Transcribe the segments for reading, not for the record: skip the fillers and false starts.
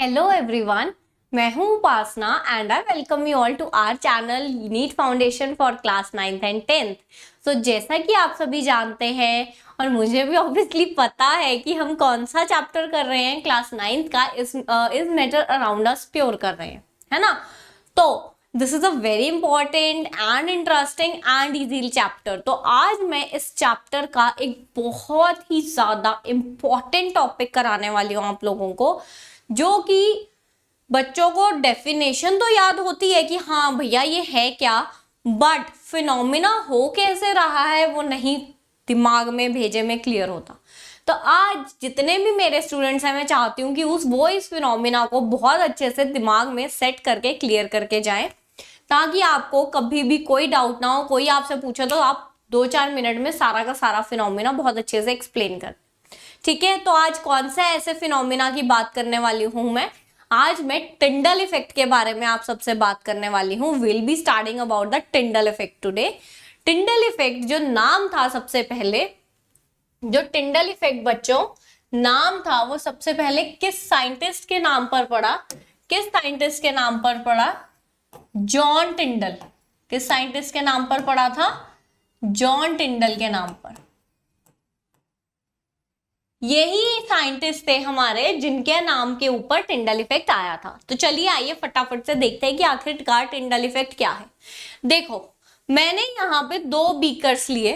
Hello everyone, मैं हूं Upasana and I welcome you all to our channel NEET foundation for class 9th and 10th। तो जैसा कि आप सभी जानते हैं और मुझे भी ऑब्वियसली पता है कि हम कौन सा चैप्टर कर रहे हैं क्लास 9th का, is matter around us pure कर रहे हैं, है ना। तो this is a very important and interesting and easy chapter. तो आज मैं इस चैप्टर का एक बहुत ही ज्यादा इंपॉर्टेंट टॉपिक कराने वाली हूँ आप लोगों को, जो कि बच्चों को डेफिनेशन तो याद होती है कि हाँ भैया ये है क्या, बट फिनोमिना हो कैसे रहा है वो नहीं दिमाग में भेजे में क्लियर होता। तो आज जितने भी मेरे स्टूडेंट्स हैं, मैं चाहती हूँ कि वो इस फिनोमिना को बहुत अच्छे से दिमाग में सेट करके क्लियर करके जाएं, ताकि आपको कभी भी कोई डाउट ना हो। कोई आपसे पूछे तो आप 2-4 मिनट में सारा का सारा फिनोमिना बहुत अच्छे से एक्सप्लेन कर। ठीक है, तो आज कौन सा ऐसे फिनोमिना की बात करने वाली हूं मैं। आज मैं टिंडल इफेक्ट के बारे में आप सबसे बात करने वाली हूं। Will be starting about the Tyndall effect today. Tyndall effect जो नाम था सबसे पहले, जो टिंडल इफेक्ट बच्चों नाम था, वो सबसे पहले किस साइंटिस्ट के नाम पर पड़ा? किस साइंटिस्ट के नाम पर पड़ा? जॉन टिंडल। किस साइंटिस्ट के नाम पर पड़ा था? जॉन टिंडल के नाम पर। यही साइंटिस्ट थे हमारे जिनके नाम के ऊपर टिंडल इफेक्ट आया था। तो चलिए आइए फटाफट से देखते हैं कि आखिरकार टिंडल इफेक्ट क्या है। देखो, मैंने यहाँ पे 2 बीकर्स लिए।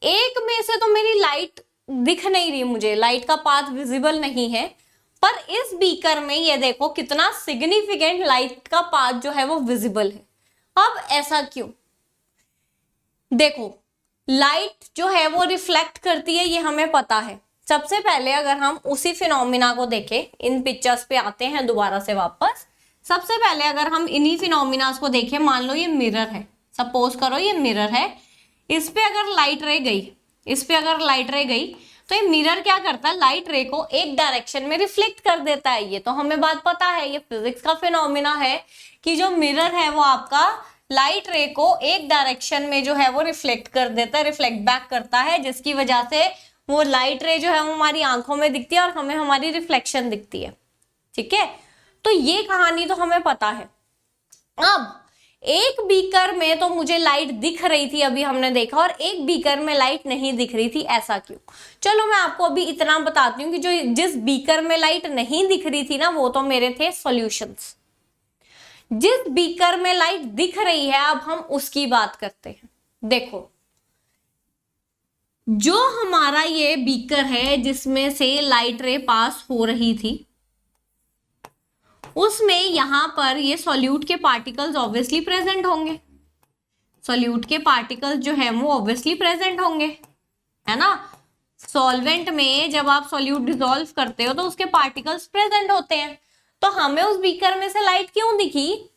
एक में से तो मेरी लाइट दिख नहीं रही, मुझे लाइट का पाथ विजिबल नहीं है, पर इस बीकर में ये देखो कितना सिग्निफिकेंट लाइट का पाथ जो है वो विजिबल है। अब ऐसा क्यों? देखो, लाइट जो है वो रिफ्लेक्ट करती है, ये हमें पता है। सबसे पहले अगर हम उसी फिनोमिना को देखें, इन पिक्चर्स पे आते हैं दोबारा से वापस। सबसे पहले अगर हम इन्हीं फिनोमिनास को देखें, मान लो ये मिरर है, सपोज करो ये मिरर है, इस पे अगर लाइट रे गई, इस पे अगर लाइट रे गई, तो ये मिरर क्या करता है? लाइट रे को एक डायरेक्शन में रिफ्लेक्ट कर देता है। ये तो हमें बात पता है, ये फिजिक्स का फिनोमिना है कि जो मिरर है वो आपका लाइट रे को एक डायरेक्शन में जो है वो रिफ्लेक्ट कर देता है, रिफ्लेक्ट बैक करता है, जिसकी वजह से वो लाइट रे जो है वो हमारी आंखों में दिखती है और हमें हमारी रिफ्लेक्शन दिखती है। ठीक है, तो ये कहानी तो हमें पता है। अब एक बीकर में तो मुझे लाइट दिख रही थी, अभी हमने देखा, और एक बीकर में लाइट नहीं दिख रही थी, ऐसा क्यों? चलो मैं आपको अभी इतना बताती हूँ कि जो जिस बीकर में लाइट नहीं दिख रही थी ना, वो तो मेरे थे सॉल्यूशंस। जिस बीकर में लाइट दिख रही है, अब हम उसकी बात करते हैं। देखो, जो हमारा ये बीकर है जिसमें से लाइट रे पास हो रही थी, उसमें यहां पर ये सॉल्यूट के पार्टिकल्स ऑब्वियसली प्रेजेंट होंगे। सॉल्यूट के पार्टिकल्स जो है वो ऑब्वियसली प्रेजेंट होंगे, है ना। सॉल्वेंट में जब आप सॉल्यूट डिसॉल्व करते हो तो उसके पार्टिकल्स प्रेजेंट होते हैं। तो हमें उस बीकर में से लाइट क्यों दिखी?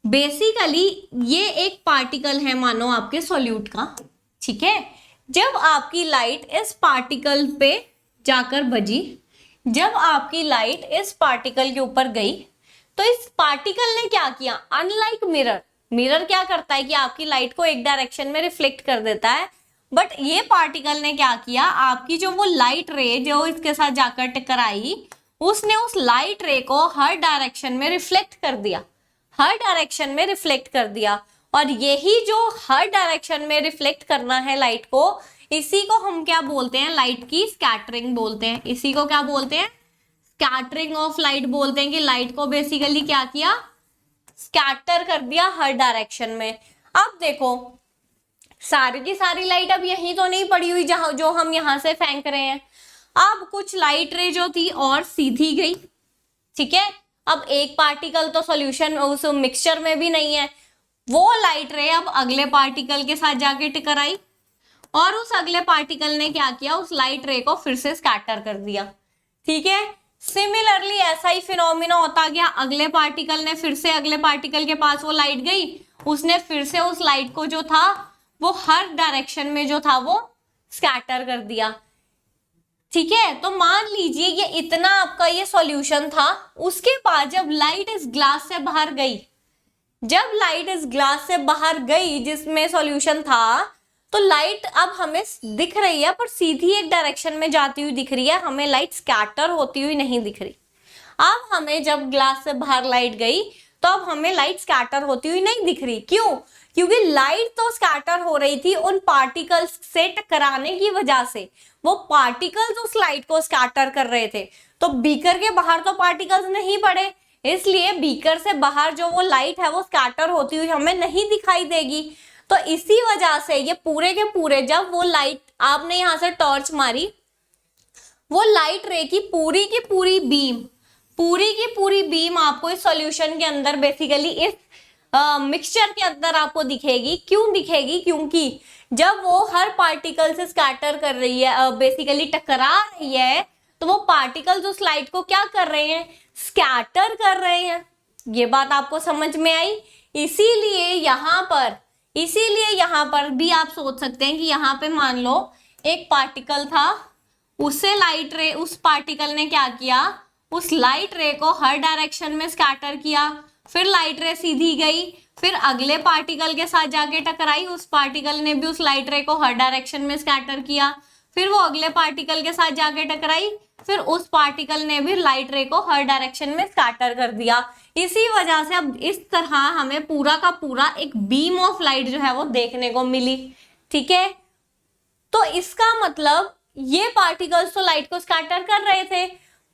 बेसिकली ये एक पार्टिकल है, मानो आपके सॉल्यूट का, ठीक है। जब आपकी लाइट इस पार्टिकल पे जाकर बजी, जब आपकी लाइट इस पार्टिकल के ऊपर गई, तो इस पार्टिकल ने क्या किया? अनलाइक मिरर, मिरर क्या करता है कि आपकी लाइट को एक डायरेक्शन में रिफ्लेक्ट कर देता है, बट ये पार्टिकल ने क्या किया? आपकी जो वो लाइट रे जो इसके साथ जाकर टकराई, उसने उस लाइट रे को हर डायरेक्शन में रिफ्लेक्ट कर दिया, हर डायरेक्शन में रिफ्लेक्ट कर दिया। और यही जो हर डायरेक्शन में रिफ्लेक्ट करना है लाइट को, इसी को हम क्या बोलते हैं? लाइट की स्कैटरिंग बोलते हैं। इसी को क्या बोलते हैं? स्कैटरिंग ऑफ लाइट बोलते हैं, कि लाइट को बेसिकली क्या किया? स्कैटर कर दिया हर डायरेक्शन में। अब देखो, सारी की सारी लाइट अब यहीं तो नहीं पड़ी हुई जहां जो हम यहां से फेंक रहे हैं। अब कुछ लाइट रे जो थी और सीधी गई, ठीक है। अब एक पार्टिकल तो सॉल्यूशन उस मिक्सचर में भी नहीं है, वो लाइट रे अब अगले पार्टिकल के साथ जाके टकराई, और उस अगले पार्टिकल ने क्या किया? उस लाइट रे को फिर से स्कैटर कर दिया, ठीक है। सिमिलरली ऐसा ही फिनोमिना होता गया, अगले पार्टिकल ने फिर से अगले पार्टिकल के पास वो लाइट गई, उसने फिर से उस लाइट को जो था वो हर डायरेक्शन में जो था वो स्कैटर कर दिया, ठीक है। तो मान लीजिए ये इतना आपका ये सॉल्यूशन था। उसके बाद जब लाइट इस ग्लास से बाहर गई, जब लाइट इस ग्लास से बाहर गई जिसमें सॉल्यूशन था, तो लाइट अब हमें दिख रही है पर सीधी एक डायरेक्शन में जाती हुई दिख रही है, हमें लाइट स्कैटर होती हुई नहीं दिख रही। अब हमें जब ग्लास से बाहर लाइट गई तो अब हमें लाइट स्कैटर होती हुई नहीं दिख रही। क्यों? क्योंकि लाइट तो स्कैटर हो रही थी उन पार्टिकल्स से टकराने की वजह से। वो पार्टिकल्स उस लाइट को स्कैटर कर रहे थे, तो बीकर के बाहर तो पार्टिकल्स नहीं पड़े, इसलिए बीकर से बाहर जो वो लाइट है वो स्कैटर होती हुई हमें नहीं दिखाई देगी। तो इसी वजह से ये पूरे के पूरे, जब वो लाइट आपने यहाँ से टॉर्च मारी, वो लाइट रे की पूरी बीम आपको इस सॉल्यूशन के अंदर बेसिकली इस मिक्सचर के अंदर आपको दिखेगी। क्यों दिखेगी? क्योंकि जब वो हर पार्टिकल से स्कैटर कर रही है, बेसिकली टकरा रही है, तो वो पार्टिकल्स उस लाइट को क्या कर रहे हैं? स्कैटर कर रहे हैं। ये बात आपको समझ में आई? इसीलिए यहाँ पर भी आप सोच सकते हैं कि यहाँ पे मान लो एक पार्टिकल था, उससे लाइट रे, उस पार्टिकल ने क्या किया? उस लाइट रे को हर डायरेक्शन में स्कैटर किया, फिर लाइट रे सीधी गई, फिर अगले पार्टिकल के साथ जाके टकराई, उस पार्टिकल ने भी उस लाइट रे को हर डायरेक्शन में स्कैटर किया, फिर वो अगले पार्टिकल के साथ जाके टकराई, फिर उस पार्टिकल ने भी लाइट रे को हर डायरेक्शन में स्कैटर कर दिया। इसी वजह से अब इस तरह हमें पूरा का पूरा एक बीम ऑफ लाइट जो है वो देखने को मिली। ठीक है, तो इसका मतलब ये पार्टिकल्स तो लाइट को स्कैटर कर रहे थे,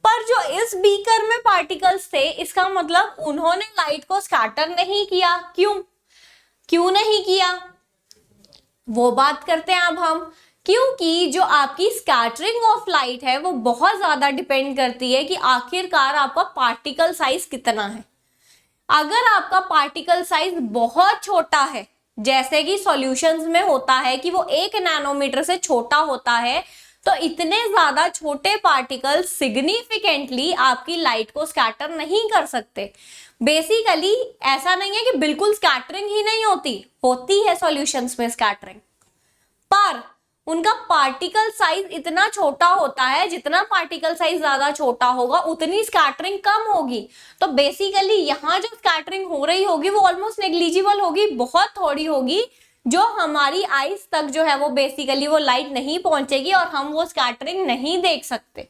पर जो इस बीकर में पार्टिकल्स थे, इसका मतलब उन्होंने लाइट को स्कैटर नहीं किया। क्यों नहीं किया? वो बात करते हैं अब हम। क्योंकि जो आपकी स्कैटरिंग ऑफ लाइट है वो बहुत ज्यादा डिपेंड करती है कि आखिरकार आपका पार्टिकल साइज कितना है। अगर आपका पार्टिकल साइज बहुत छोटा है, जैसे कि सॉल्यूशंस में होता है कि वो 1 नैनोमीटर से छोटा होता है, तो इतने ज्यादा छोटे पार्टिकल सिग्निफिकेंटली आपकी लाइट को स्कैटर नहीं कर सकते। बेसिकली ऐसा नहीं है कि बिल्कुल स्कैटरिंग ही नहीं होती है सॉल्यूशंस में स्कैटरिंग, पर उनका पार्टिकल साइज इतना छोटा होता है, जितना पार्टिकल साइज ज्यादा छोटा होगा उतनी स्कैटरिंग कम होगी। तो बेसिकली यहाँ जो स्कैटरिंग हो रही होगी वो ऑलमोस्ट नेग्लिजिबल होगी, बहुत थोड़ी होगी, जो हमारी आईज तक जो है वो बेसिकली वो लाइट नहीं पहुंचेगी और हम वो स्कैटरिंग नहीं देख सकते।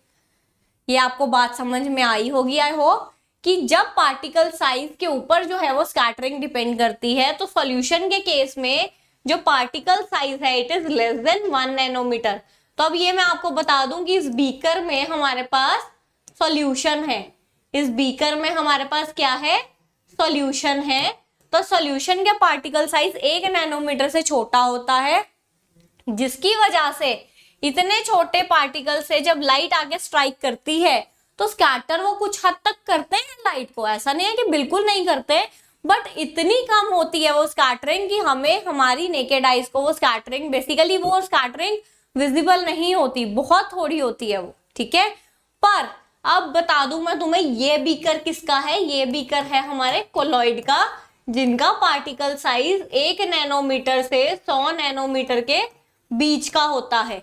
ये आपको बात समझ में आई होगी आई होप, कि जब पार्टिकल साइज के ऊपर जो है वो स्कैटरिंग डिपेंड करती है, तो सॉल्यूशन के केस में जो पार्टिकल साइज है it is less than 1 nanometre. तो अब ये मैं आपको बता दूं कि इस बीकर में हमारे पास सॉल्यूशन है, इस बीकर में हमारे पास क्या है? सॉल्यूशन है। तो सॉल्यूशन का पार्टिकल साइज 1 नैनोमीटर से छोटा होता है, जिसकी वजह से इतने छोटे पार्टिकल से जब लाइट आके स्ट्राइक करती है तो स्कैटर वो कुछ हद तक करते हैं लाइट को, ऐसा नहीं है कि बिल्कुल नहीं करते, बट इतनी कम होती है वो स्कैटरिंग कि हमें हमारी नेकेड आइज को वो स्कैटरिंग बेसिकली वो स्कैटरिंग विजिबल नहीं होती, बहुत थोड़ी होती है वो। ठीक है, पर अब बता दूं मैं तुम्हें ये बीकर किसका है? ये बीकर है हमारे कोलॉइड का, जिनका पार्टिकल साइज 1 नैनोमीटर से 100 नैनोमीटर के बीच का होता है।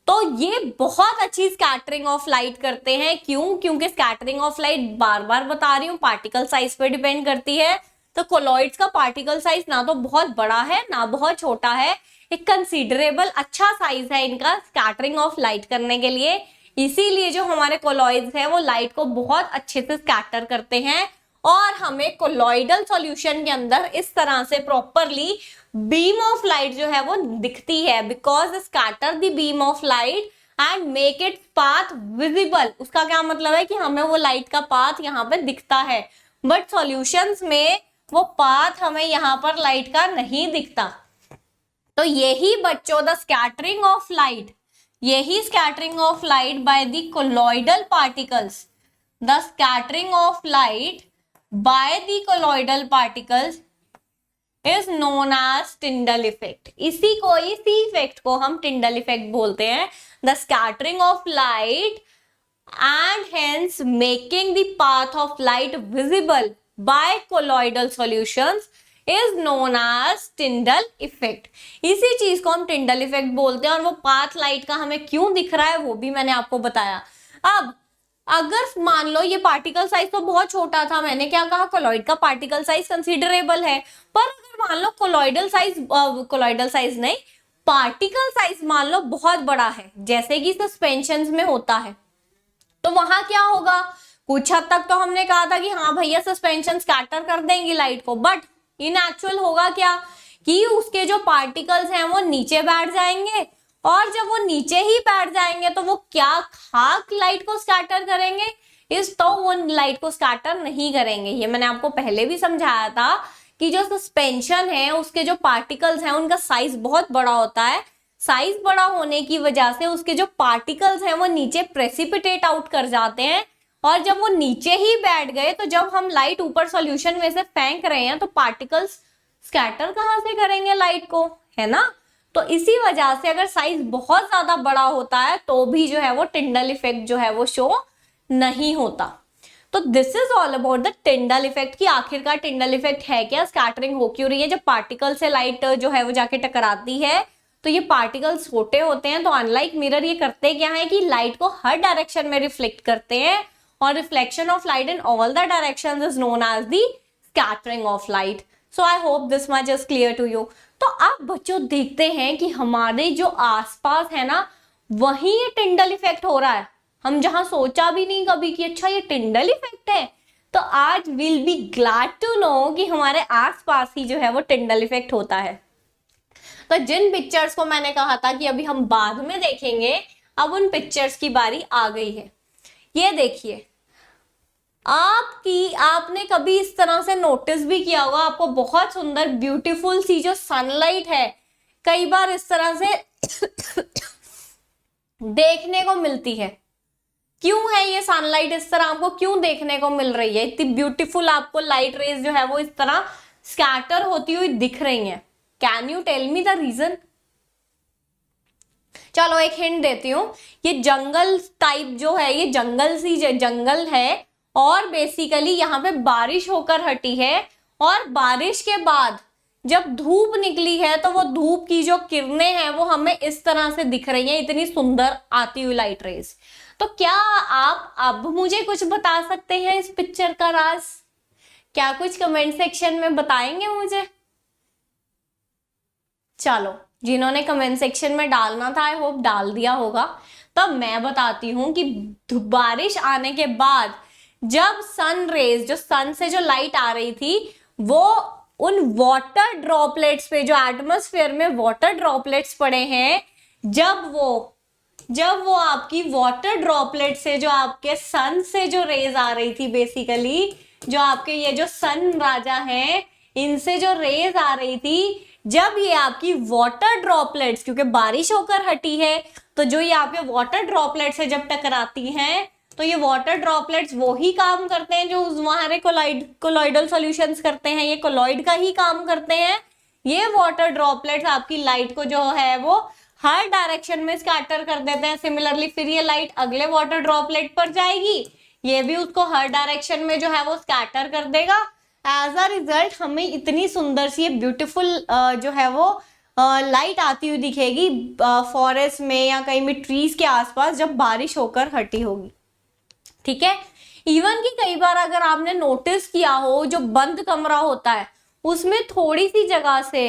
तो ये बहुत अच्छी स्कैटरिंग ऑफ लाइट करते हैं। क्यों? क्योंकि स्कैटरिंग ऑफ लाइट बार बार बता रही हूँ पार्टिकल साइज पे डिपेंड करती है। तो कोलॉइड्स का पार्टिकल साइज ना तो बहुत बड़ा है ना बहुत छोटा है, एक कंसीडरेबल अच्छा साइज है इनका स्कैटरिंग ऑफ लाइट करने के लिए। इसीलिए जो हमारे कोलॉइड्स है वो लाइट को बहुत अच्छे से स्कैटर करते हैं और हमें कोलॉइडल सॉल्यूशन के अंदर इस तरह से प्रॉपरली बीम ऑफ लाइट जो है वो दिखती है, because scatter the beam of light and make it path visible. उसका क्या मतलब है कि हमें वो लाइट का पाथ यहाँ पे दिखता है, बट सॉल्यूशंस में वो पाथ हमें यहाँ पर लाइट का नहीं दिखता। तो यही बच्चों द स्कैटरिंग ऑफ लाइट, यही scattering of light by the colloidal particles, the scattering of light by the colloidal particles is known as Tyndall effect. इसी इफेक्ट को हम टिंडल इफेक्ट बोलते हैं। The scattering of light and hence making the path of light visible by colloidal solutions is known as Tyndall effect। इसी चीज को हम Tyndall effect बोलते हैं और वो पाथ लाइट का हमें क्यों दिख रहा है वो भी मैंने आपको बताया। अब अगर मान लो ये पार्टिकल साइज तो बहुत छोटा था, मैंने क्या कहा कोलॉइड का पार्टिकल साइज कंसीडरेबल है, पर अगर मान लो कोलॉइडल साइज नहीं पार्टिकल साइज मान लो बहुत बड़ा है, जैसे कि सस्पेंशन में होता है, तो वहां क्या होगा? कुछ हद तक तो हमने कहा था कि हाँ भैया सस्पेंशन स्कैटर कर देंगी लाइट को, बट इन एक्चुअल होगा क्या कि उसके जो पार्टिकल्स हैं वो नीचे बैठ जाएंगे, और जब वो नीचे ही बैठ जाएंगे तो वो क्या खाक लाइट को स्कैटर करेंगे? तो वो लाइट को स्कैटर नहीं करेंगे। ये मैंने आपको पहले भी समझाया था कि जो सस्पेंशन है उसके जो पार्टिकल्स हैं उनका साइज बहुत बड़ा होता है। साइज बड़ा होने की वजह से उसके जो पार्टिकल्स हैं वो नीचे प्रेसिपिटेट आउट कर जाते हैं, और जब वो नीचे ही बैठ गए तो जब हम लाइट ऊपर सॉल्यूशन में से फेंक रहे हैं तो पार्टिकल्स स्कैटर कहाँ से करेंगे लाइट को, है ना। तो इसी वजह से अगर साइज बहुत ज्यादा बड़ा होता है तो भी जो है वो टिंडल इफेक्ट जो है वो शो नहीं होता। तो this is all about the Tyndall effect कि आखिरकार टिंडल इफेक्ट है क्या, स्कैटरिंग हो क्यों रही है। जब पार्टिकल से लाइट जो है वो जाके टकराती है तो ये पार्टिकल्स छोटे होते हैं, तो अनलाइक मिरर ये करते क्या है कि लाइट को हर डायरेक्शन में रिफ्लेक्ट करते हैं, और reflection of light in all the directions is known as the scattering of light. So I hope this much is clear to you. तो आप बच्चों देखते हैं कि हमारे जो आसपास है ना वही ये टिंडल इफेक्ट हो रहा है। हम जहां सोचा भी नहीं कभी कि अच्छा ये टिंडल इफेक्ट है, तो आज will be glad to know कि हमारे आसपास ही जो है वो टिंडल इफेक्ट होता है। तो जिन पिक्चर्स को मैंने कहा था कि अभी हम बाद में देखेंगे, अब उन पिक्चर्स की बारी आ गई है। ये देखिए, आपने कभी इस तरह से नोटिस भी किया होगा, आपको बहुत सुंदर ब्यूटीफुल सी जो सनलाइट है कई बार इस तरह से देखने को मिलती है। क्यों है ये सनलाइट इस तरह आपको क्यों देखने को मिल रही है? इतनी ब्यूटीफुल आपको लाइट रेज जो है वो इस तरह स्कैटर होती हुई दिख रही है। Can you tell me the reason? चलो एक हिंट देती हूँ, ये जंगल टाइप जो है, ये जंगल है, और बेसिकली यहाँ पे बारिश होकर हटी है, और बारिश के बाद जब धूप निकली है तो वो धूप की जो किरणें हैं वो हमें इस तरह से दिख रही हैं, इतनी सुंदर आती हुई लाइट रेज। तो क्या आप अब मुझे कुछ बता सकते हैं इस पिक्चर का राज? क्या कुछ कमेंट सेक्शन में बताएंगे मुझे? चलो, जिन्होंने कमेंट सेक्शन में डालना था आई होप डाल दिया होगा। तब मैं बताती हूँ कि बारिश आने के बाद जब सन रेज, जो सन से जो लाइट आ रही थी, वो उन वाटर ड्रॉपलेट्स पे, जो एटमॉस्फेयर में वाटर ड्रॉपलेट्स पड़े हैं, जब वो आपकी वाटर ड्रॉपलेट से जो आपके सन से जो रेज आ रही थी, बेसिकली जो आपके ये जो सन राजा हैं इनसे जो रेज आ रही थी, जब ये आपकी वाटर ड्रॉपलेट्स, क्योंकि बारिश होकर हटी है, तो जो ये आपके वाटर ड्रॉपलेट्स से जब टकराती हैं तो ये वाटर ड्रॉपलेट्स वो ही काम करते हैं जो हमारे कोलॉइडल सॉल्यूशंस करते हैं, ये कोलॉइड का ही काम करते हैं। ये वाटर ड्रॉपलेट्स आपकी लाइट को जो है वो हर डायरेक्शन में स्कैटर कर देते हैं। सिमिलरली फिर ये लाइट अगले वाटर ड्रॉपलेट पर जाएगी, ये भी उसको हर डायरेक्शन में जो है वो स्कैटर कर देगा। एज अ रिजल्ट हमें इतनी सुंदर सी ब्यूटीफुल जो है वो लाइट आती हुई दिखेगी फॉरेस्ट में या कहीं भी ट्रीज के आसपास जब बारिश होकर हटी होगी। ठीक है, इवन कि कई बार अगर आपने नोटिस किया हो, जो बंद कमरा होता है उसमें थोड़ी सी जगह से,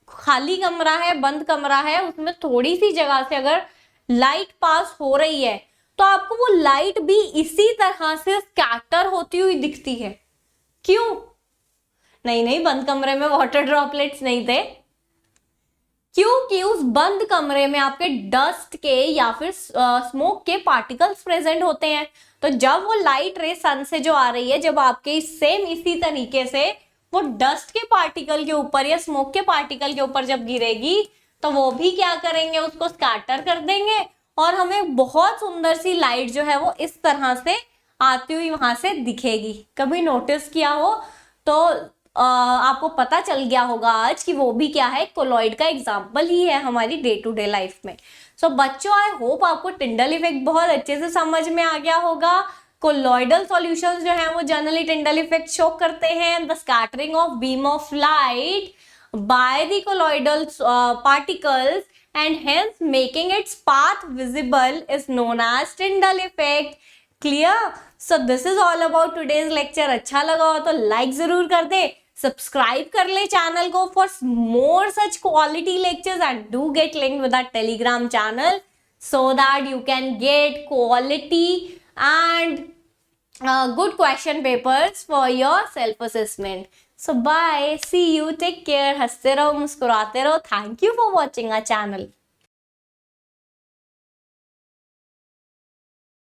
खाली कमरा है, बंद कमरा है, उसमें थोड़ी सी जगह से अगर लाइट पास हो रही है तो आपको वो लाइट भी इसी तरह से स्कैटर होती हुई दिखती है। क्यों? नहीं, बंद कमरे में वाटर ड्रॉपलेट्स नहीं थे, क्योंकि उस बंद कमरे में आपके डस्ट के या फिर स्मोक के पार्टिकल्स प्रेजेंट होते हैं। तो जब वो लाइट रे सन से जो आ रही है, जब आपके सेम इसी तरीके से वो डस्ट के पार्टिकल के ऊपर या स्मोक के पार्टिकल के ऊपर जब गिरेगी तो वो भी क्या करेंगे, उसको स्कैटर कर देंगे, और हमें बहुत सुंदर सी लाइट जो है वो इस तरह से आती हुई वहां से दिखेगी। कभी नोटिस किया हो तो आपको पता चल गया होगा आज कि वो भी क्या है, कोलॉइड का एग्जाम्पल ही है हमारी डे टू डे लाइफ में। सो बच्चों, आई होप आपको टिंडल इफेक्ट बहुत अच्छे से समझ में आ गया होगा। कोलॉइडल सॉल्यूशंस जो है वो जनरली टिंडल इफेक्ट शो करते हैं। The scattering of beam of light by the colloidal particles and hence making its path visible is known as Tyndall effect. Clear? So this is all about today's lecture. अच्छा लगा हो तो like जरूर कर दे, subscribe कर ले channel को for more such quality lectures, and do get linked with our Telegram channel so that you can get quality and good question papers for your self assessment. So bye, see you, take care, हंसते रहो, मुस्कुराते रहो. Thank you for watching our channel.